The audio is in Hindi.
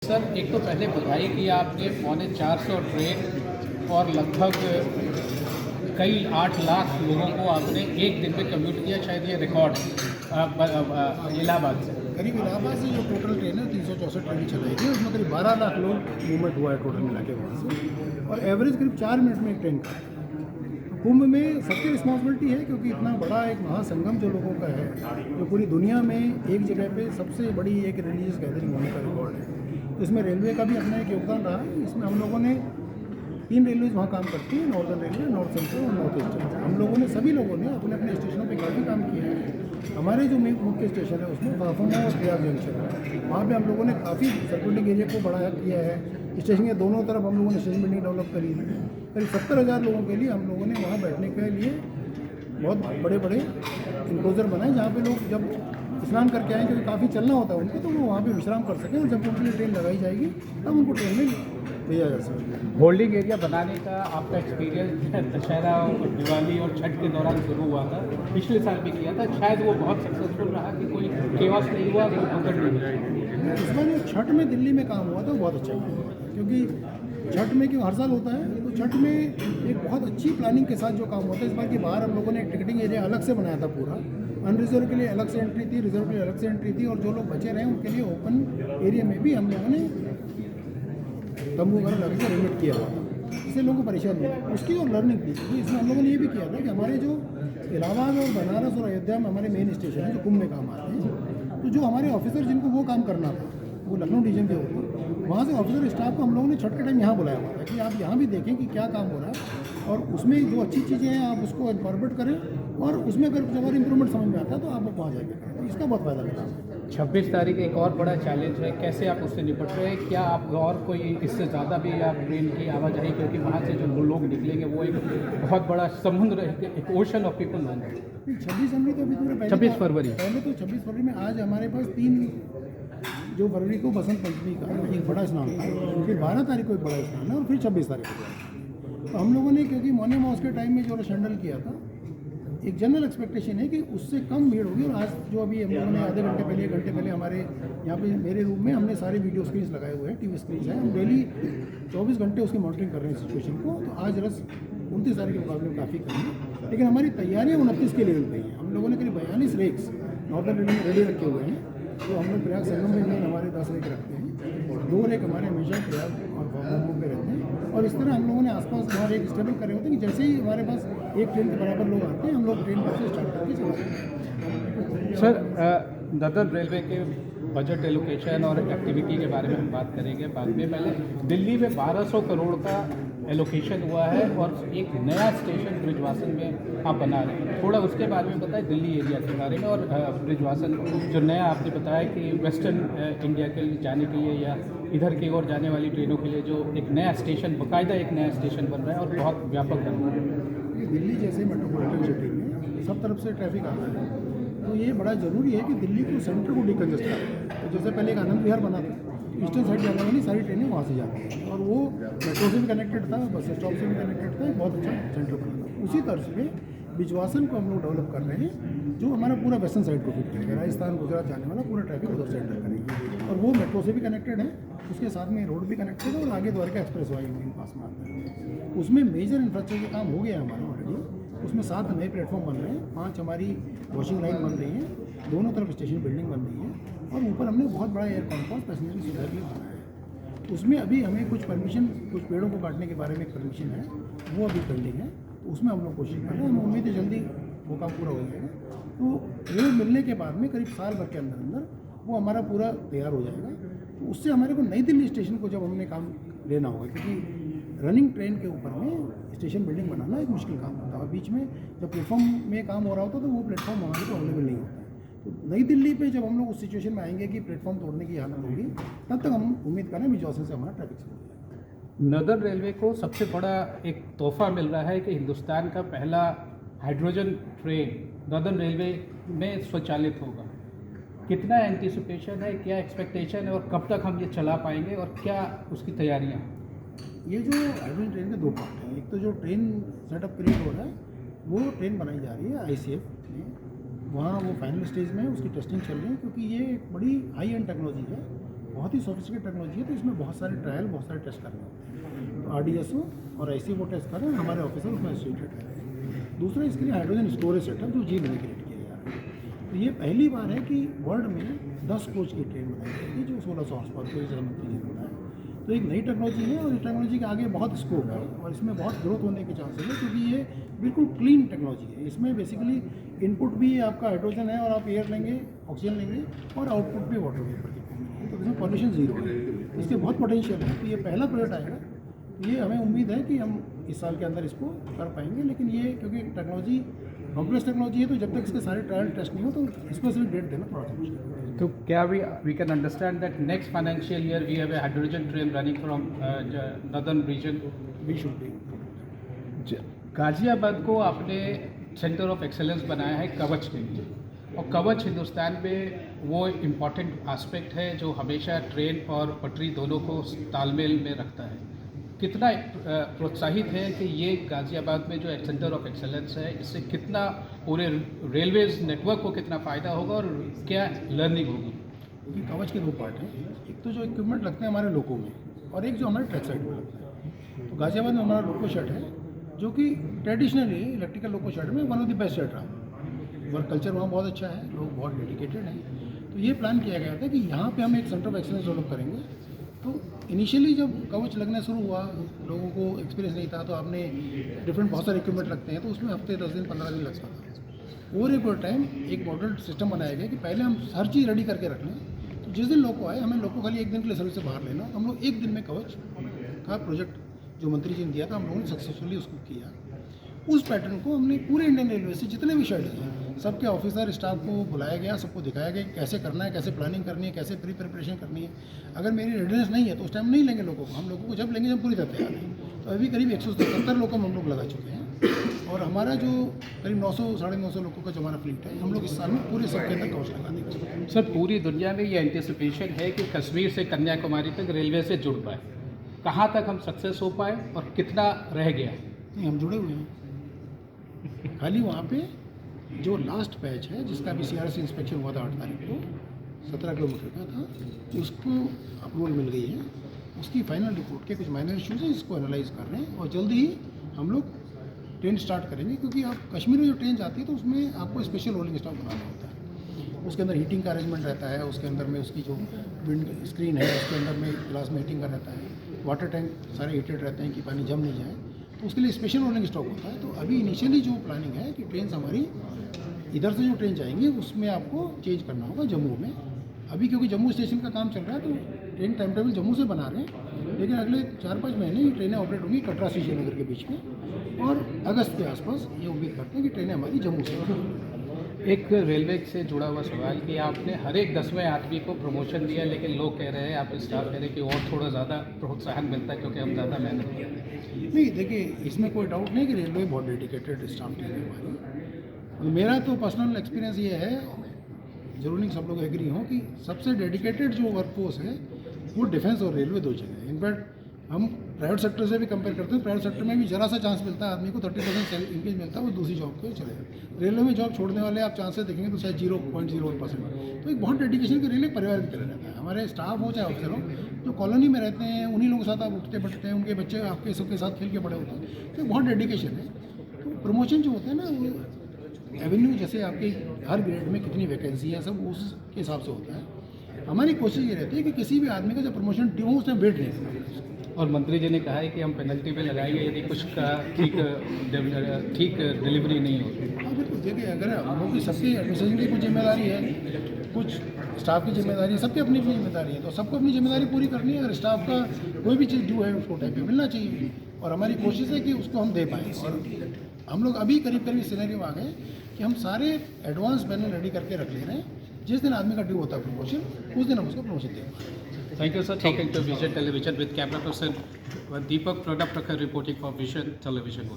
सर, एक तो पहले बधाई कि आपने 450 ट्रेन और लगभग कई 8 लाख लोगों को आपने एक दिन में कम्यूट किया। शायद ये रिकॉर्ड इलाहाबाद से। करीब इलाहाबाद से जो टोटल ट्रेन है 364 ट्रेन चलाई थी, उसमें करीब 12 लाख लोग मूवमेंट हुआ है टोटल मिला के वहाँ से, और एवरेज करीब 4 मिनट में एक ट्रेन का। कुंभ में सबकी रिस्पॉन्सिबिलिटी है, क्योंकि इतना बड़ा एक महासंगम जो लोगों का है, जो पूरी दुनिया में एक जगह पे सबसे बड़ी एक रिलीजियस गैदरिंग होने का रिकॉर्ड है। तो इसमें रेलवे का भी अपना एक योगदान रहा है। इसमें हम लोगों ने 3 रेलवेज वहाँ काम करती हैं, नॉर्दर्न रेलवे, नॉर्थ सेंट्रल और नॉर्थ ईस्टर्न। हम लोगों ने सभी लोगों ने अपने अपने स्टेशनों पे काफ़ी काम किया है। हमारे जो मुख्य स्टेशन है उसमें फाफाना और प्रयाग जंक्शन है, वहाँ पे हम लोगों ने काफ़ी सर्कुलेटिंग एरिया को बढ़ाया किया है। स्टेशन के दोनों तरफ हम लोगों ने स्टेशन बिल्डिंग डेवलप करी है। करीब 70,000 लोगों के लिए हम लोगों ने वहाँ बैठने के लिए बहुत बड़े बड़े इनक्लोजर बनाए, जहाँ पे लोग जब स्नान करके आएँ, क्योंकि काफ़ी चलना होता है उनको, तो वो वहाँ पे विश्राम कर सकें, और जब उनके लिए ट्रेन लगाई जाएगी तब उनको ट्रेन में भेजा जा सके। होल्डिंग एरिया बनाने का आपका एक्सपीरियंस दशहरा और दिवाली और छठ के दौरान शुरू हुआ था, पिछले साल भी किया था, शायद वो बहुत सक्सेसफुल रहा कि कोई केओस नहीं हुआ, कोई भगदड़ नहीं हुई। इस बार जो छठ में दिल्ली में काम हुआ था वो बहुत अच्छा काम हुआ था, क्योंकि छठ में क्यों हर साल होता है, तो छठ में एक बहुत अच्छी प्लानिंग के साथ जो काम होता है। इस बार के बाहर हम लोगों ने एक टिकटिंग एरिया अलग से बनाया था पूरा, अनरिजर्व के लिए अलग से एंट्री थी, रिजर्व के लिए अलग से एंट्री थी, और जो लोग बचे रहे उनके लिए ओपन एरिया में भी हम लोगों ने तंबू वगैरह लगा के रेगुलेट किया हुआ था, इससे लोगों को परेशानी नहीं थी। उसकी और लर्निंग थी, तो इसमें हम लोगों ने ये भी किया था कि हमारे जो इलाहाबाद और बनारस और अयोध्या में हमारे मेन स्टेशन है जो कुंभ में काम आते हैं, तो जो हमारे ऑफिसर जिनको वो काम करना था, वो लखनऊ डिवीजन के ऊपर, वहाँ से ऑफिसर स्टाफ को हम लोगों ने छठ के टाइम यहाँ बुलाया हुआ था कि आप यहाँ भी देखें कि क्या काम हो रहा है, और उसमें जो अच्छी चीज़ें हैं आप उसको इनकॉर्पोरेट करें, और उसमें अगर जब और इम्प्रूवमेंट समझ में आता है तो आप वहाँ जाएंगे, तो इसका बहुत फायदा मिला। 26 तारीख एक और बड़ा चैलेंज है, कैसे आप उससे निपट रहे हैं? क्या आप और कोई इससे ज़्यादा भी आप ट्रेन की आवाजाही, क्योंकि वहाँ से जो लोग निकलेंगे वो एक बहुत बड़ा समुद्र, एक ओशन ऑफ पीपल बन रहे हैं। 26 जनवरी तो अभी पूरे 26 फरवरी पहले तो 26 फरवरी में आज हमारे पास 3 जो फरवरी को बसंत पंचमी का एक बड़ा स्नान था, फिर 12 तारीख को एक बड़ा स्नान है, और फिर 26 तारीख को। तो हम लोगों ने, क्योंकि मौनी मॉस के टाइम में जो हैंडल किया था, एक जनरल एक्सपेक्टेशन है कि उससे कम भीड़ होगी। और आज जो अभी हम लोगों ने आधे घंटे पहले, 1 घंटे पहले हमारे यहाँ पे मेरे रूम में हमने सारे वीडियो स्क्रीन्स लगाए हुए हैं, टीवी स्क्रीन्स हैं, हम डेली 24 घंटे उसकी मॉनिटरिंग कर रहे हैं सिचुएशन को। तो आज रस 29 तारीख के मुकाबले में काफ़ी कम है, लेकिन हमारी तैयारियाँ 29 के लेवल पर हैं। हम लोगों ने करीब 42 रेक्स नॉर्दर्न रेलवे में रेडी रखे हुए हैं, तो हम लोग प्रयाग संगम में मेन हमारे 10 रेक रखते हैं, 2 रेक हमारे हमेशा प्रयाग और फाफा पे रहते हैं, और इस तरह हम लोगों ने आसपास वहाँ रेक स्टेबल करे होते हैं कि जैसे ही हमारे पास एक ट्रेन के बराबर लोग आते हैं, हम लोग ट्रेन से स्टार्ट करके चलाते हैं। सर, नॉर्दर्न रेलवे के बजट एलोकेशन और एक्टिविटी के बारे में हम बात करेंगे बाद में। पहले दिल्ली में 1200 करोड़ का एलोकेशन हुआ है, और एक नया स्टेशन ब्रिजवासन में आप बना रहे हैं, थोड़ा उसके बारे में बताएं, दिल्ली एरिया के बारे में। और ब्रिजवासन जो नया आपने बताया कि वेस्टर्न इंडिया के लिए जाने के लिए या इधर की ओर जाने वाली ट्रेनों के लिए जो एक नया स्टेशन, बाकायदा एक नया स्टेशन बन रहा है और बहुत व्यापक बन रहा है। दिल्ली जैसे मेट्रोपॉलिटन सिटी में सब तरफ से ट्रैफिक आता है, तो ये बड़ा ज़रूरी है कि दिल्ली को सेंटर को डिकंजेस्ट करें। तो जैसे पहले एक आनंद विहार बना था, ईस्टर्न साइड जाने वाली सारी ट्रेनें वहाँ से जाती हैं, और वो मेट्रो से भी कनेक्टेड था, बस स्टॉप से भी कनेक्टेड था, एक बहुत अच्छा सेंटर बना था। उसी तर्ज पे बिजवासन को हम लोग डेवलप कर रहे हैं, जो हमारा पूरा वेस्टर्न साइड को फिट करेगा, राजस्थान गुजरात जाने वाला पूरा ट्रैफिक उधर से एंटर करेंगे, और वो मेट्रो से भी कनेक्टेड है, उसके साथ में रोड भी कनेक्टेड है, और आगे द्वारका एक्सप्रेस वाई मेन पास में आता है। उसमें मेजर इंफ्रास्ट्रक्चर काम हो गया हमारा ऑलरेडी, उसमें 7 नए प्लेटफॉर्म बन रहे हैं, 5 हमारी वॉशिंग लाइन बन रही है, दोनों तरफ स्टेशन बिल्डिंग बन रही है, और ऊपर हमने बहुत बड़ा एयर कॉन्फॉर्स पैसेंजर की सुविधा के लिए बनाया है। उसमें अभी हमें कुछ परमिशन, कुछ पेड़ों को काटने के बारे में एक परमिशन है, वो अभी पेंडिंग है, तो उसमें हम लोग कोशिश कर रहे हैं, हमें उम्मीद है जल्दी वो काम पूरा हो जाएगा। तो रेल मिलने के बाद में करीब साल भर के अंदर अंदर वो हमारा पूरा तैयार हो जाएगा। तो उससे हमारे को नई दिल्ली स्टेशन को जब हमने काम लेना होगा, क्योंकि रनिंग ट्रेन के ऊपर में स्टेशन बिल्डिंग बनाना एक मुश्किल काम होता है, और बीच में जब प्लेटफॉर्म में काम हो रहा होता है तो वो प्लेटफॉर्म हमारे को अवेलेबल नहीं होता है। तो नई दिल्ली पे जब हम लोग उस सिचुएशन में आएंगे कि प्लेटफॉर्म तोड़ने की हालत होगी, तब तक हम उम्मीद करें बिजवासन से हमारा ट्रैफिक शुरू हो जाएगा। नॉर्दर्न रेलवे को सबसे बड़ा एक तोहफा मिल रहा है कि हिंदुस्तान का पहला हाइड्रोजन ट्रेन नॉर्दर्न रेलवे में स्वचालित होगा। कितना एंटिसिपेशन है, क्या एक्सपेक्टेशन है, और कब तक हम ये चला पाएंगे, और क्या उसकी तैयारियाँ? ये जो हाइड्रोजन ट्रेन के 2 पार्ट हैं, एक तो जो ट्रेन सेटअप क्रिएट हो रहा है, वो ट्रेन बनाई जा रही है ICF में, वहाँ वो फाइनल स्टेज में है, उसकी टेस्टिंग चल रही है, क्योंकि ये एक बड़ी हाई एंड टेक्नोलॉजी है, बहुत ही सोफिस्टिकेट टेक्नोलॉजी है, तो इसमें बहुत सारे ट्रायल, बहुत सारे टेस्ट करने होते हैं। तो RDSO और IC वो टेस्ट कर रहे हैं, हमारे ऑफिसर उसमें एसोसिएटेड है। दूसरा इसके लिए हाइड्रोजन स्टोरेज सेटअप जो जी में क्रिएट किया जा रहा है। तो ये पहली बार है कि वर्ल्ड में 10 कोच की ट्रेन बनाई जाएगी जो 1600 हॉर्स पावर को जैसे मंत्री जी ने बताया। तो एक नई टेक्नोलॉजी है और इस टेक्नोलॉजी के आगे बहुत स्कोप है और इसमें बहुत ग्रोथ होने के चांसेस है, क्योंकि ये बिल्कुल क्लीन टेक्नोलॉजी है। इसमें बेसिकली इनपुट भी आपका हाइड्रोजन है और आप एयर लेंगे, ऑक्सीजन लेंगे, और आउटपुट भी वाटर वेपर की, तो इसमें पॉल्यूशन जीरो है। इसके बहुत पोटेंशियल है। तो ये पहला प्रोजेक्ट आएगा, ये हमें उम्मीद है कि हम इस साल के अंदर इसको कर पाएंगे। लेकिन ये क्योंकि टेक्नोलॉजी कॉम्प्लेक्स टेक्नोलॉजी है, तो जब तक इसके सारे ट्रायल टेस्ट नहीं हो तो इसको सिर्फ डेट देना थोड़ा सा मुश्किल है। तो क्या we can understand that next financial year we have a hydrogen train running from northern region? We should be. Ghaziabad को आपने सेंटर ऑफ एक्सेलेंस बनाया है कवच के लिए, और कवच हिंदुस्तान में वो इम्पॉर्टेंट एस्पेक्ट है जो हमेशा ट्रेन और पटरी दोनों को तालमेल में रखता है। कितना प्रोत्साहित है कि ये गाजियाबाद में जो सेंटर ऑफ एक्सेलेंस है, इससे कितना पूरे रेलवेज नेटवर्क को कितना फ़ायदा होगा और क्या लर्निंग होगी? क्योंकि कवच के दो पार्ट हैं, एक तो जो इक्विपमेंट लगते हैं हमारे लोगों में, और एक जो हमारे ट्रैक साइड में लगता है। तो गाजियाबाद में हमारा लोको शेड है जो कि ट्रेडिशनली इलेक्ट्रिकल लोको शेड में one of the best shed रहा। वर्क कल्चर वहाँ बहुत अच्छा है, लोग बहुत डेडिकेटेड हैं। तो ये प्लान किया गया था कि यहाँ पे हम एक सेंटर ऑफ एक्सेलेंस डेवलप करेंगे। तो इनिशियली जब कवच लगना शुरू हुआ, लोगों को एक्सपीरियंस नहीं था, तो आपने डिफरेंट बहुत सारे इक्विपमेंट लगते हैं, तो उसमें हफ्ते 10 दिन 15 दिन लगता था। ओवर ए टाइम एक मॉडल सिस्टम बनाया गया कि पहले हम हर चीज़ रेडी करके रख लें, तो जिस दिन लोग आए, हमें लोग को खाली एक दिन के लिए सर्विस से बाहर लेना, तो हम लोग एक दिन में कवच का प्रोजेक्ट जो मंत्री जी ने दिया था, हम लोगों ने सक्सेसफुली उसको किया। उस पैटर्न को हमने पूरे इंडियन रेलवे से जितने भी शेड हैं, सबके ऑफिसर स्टाफ को बुलाया गया, सबको दिखाया गया कैसे करना है, कैसे प्लानिंग करनी है, कैसे प्रिपरेशन करनी है। अगर मेरी रेडीनेस नहीं है तो उस टाइम नहीं लेंगे लोगों को, हम लोगों को जब लेंगे जब पूरी तरह तैयार है। तो अभी करीब 177 लोगों को हम लोग लगा चुके हैं, और हमारा जो करीब 900 साढ़े 900 लोगों का जो हमारा फ्लीट है, हम लोग इस साल में पूरे सबके अंदर कवच लगा देंगे। सर, पूरी दुनिया में ये एंटिसिपेशन है कि कश्मीर से कन्याकुमारी तक रेलवे से जुड़ पाए, कहाँ तक हम सक्सेस हो पाए और कितना रह गया? नहीं, हम जुड़े हुए हैं। खाली वहाँ पे जो लास्ट पैच है जिसका भी CRS इंस्पेक्शन हुआ था 8 तारीख को, 17 किलोमीटर का था, उसको अप्रूवल मिल गई है। उसकी फाइनल रिपोर्ट के कुछ माइनर इश्यूज हैं, इसको एनालाइज कर रहे हैं, और जल्दी ही हम लोग ट्रेन स्टार्ट करेंगे। क्योंकि आप कश्मीर में जो ट्रेन जाती है तो उसमें आपको स्पेशल रोलिंग स्टॉक बनाना होता है। उसके अंदर हीटिंग का अरेंजमेंट रहता है, उसके अंदर में उसकी जो विंड स्क्रीन है उसके अंदर में ग्लास में हीटिंग का रहता है, वाटर टैंक सारे हीटेड रहते हैं कि पानी जम नहीं जाए, तो उसके लिए स्पेशल रोलिंग स्टॉक होता है। तो अभी इनिशियली जो प्लानिंग है कि ट्रेन हमारी इधर से जो ट्रेन जाएंगी उसमें आपको चेंज करना होगा जम्मू में। अभी क्योंकि जम्मू स्टेशन का काम चल रहा है, तो ट्रेन टाइम टेबल जम्मू से बना रहे हैं, लेकिन अगले 4-5 महीने ये ट्रेनें ऑपरेट होंगी कटरा से श्रीनगर के बीच में, और अगस्त के आसपास ये उम्मीद करते हैं कि ट्रेनें हमारी जम्मू से होंगी। एक रेलवे से जुड़ा हुआ सवाल कि आपने हर एक 10वें आदमी को प्रमोशन दिया, लेकिन लोग कह रहे हैं, आप स्टाफ कह रहे हैं कि और थोड़ा ज़्यादा प्रोत्साहन मिलता है क्योंकि हम ज़्यादा मेहनत करते हैं। नहीं, देखिए इसमें कोई डाउट नहीं कि रेलवे बहुत डेडिकेटेड स्टाफ टीम है हमारी। मेरा तो पर्सनल एक्सपीरियंस ये है, जरूर नहीं सब लोग एग्री हों, कि सबसे डेडिकेटेड जो वर्कफोर्स है वो डिफेंस और रेलवे दो जगह है। इनफैक्ट हम प्राइवेट सेक्टर से भी कंपेयर करते हैं, प्राइवेट सेक्टर में भी जरा सा चांस मिलता है आदमी को, 30% इंक्रीज मिलता है, वो दूसरी जॉब पे चले जाए। रेलवे में जॉब छोड़ने वाले आप चांसेस देखेंगे तो शायद 0.01%। तो एक बहुत डेडिकेशन के रेलवे परिवार की तरह रहता है। हमारे स्टाफ हो चाहे अफसर हो, जो कॉलोनी में रहते हैं, उन्हीं लोगों के साथ आप उठते बैठते हैं, उनके बच्चे आपके सबके साथ खेल के बड़े होते हैं, तो बहुत डेडिकेशन है। तो प्रमोशन जो होते हैं ना, वो एवेन्यू जैसे आपके हर ग्रेड में कितनी वैकेंसी है सब उसके हिसाब से होता है। हमारी कोशिश ये रहती है कि किसी भी आदमी का जब प्रमोशन ड्यू हो उसमें वेट नहीं करना। और मंत्री जी ने कहा है कि हम पेनल्टी पे लगाएंगे यदि कुछ का ठीक डिलीवरी नहीं होती। हाँ बिल्कुल, देखिए अगर हम लोग की सबकी एडमिनिस्ट्रेशन की कुछ जिम्मेदारी है, कुछ स्टाफ की जिम्मेदारी है, सबकी अपनी अपनी जिम्मेदारी है, तो सबको अपनी जिम्मेदारी पूरी करनी है। अगर स्टाफ का कोई भी चीज़ ड्यू है उसको टाइम पे मिलना चाहिए, और हमारी कोशिश है कि उसको हम दे पाएँ। और हम लोग अभी करीब करीब सिनेरियो में आ गए कि हम सारे एडवांस पैनल रेडी करके रख ले रहे हैं, जिस दिन आदमी का ड्यू होता है प्रमोशन, उस दिन हम उसको प्रमोशन देंगे। Thank you, sir. Talking to Vision Television with camera person Deepak Pradap Prakhar reporting for Vision Television.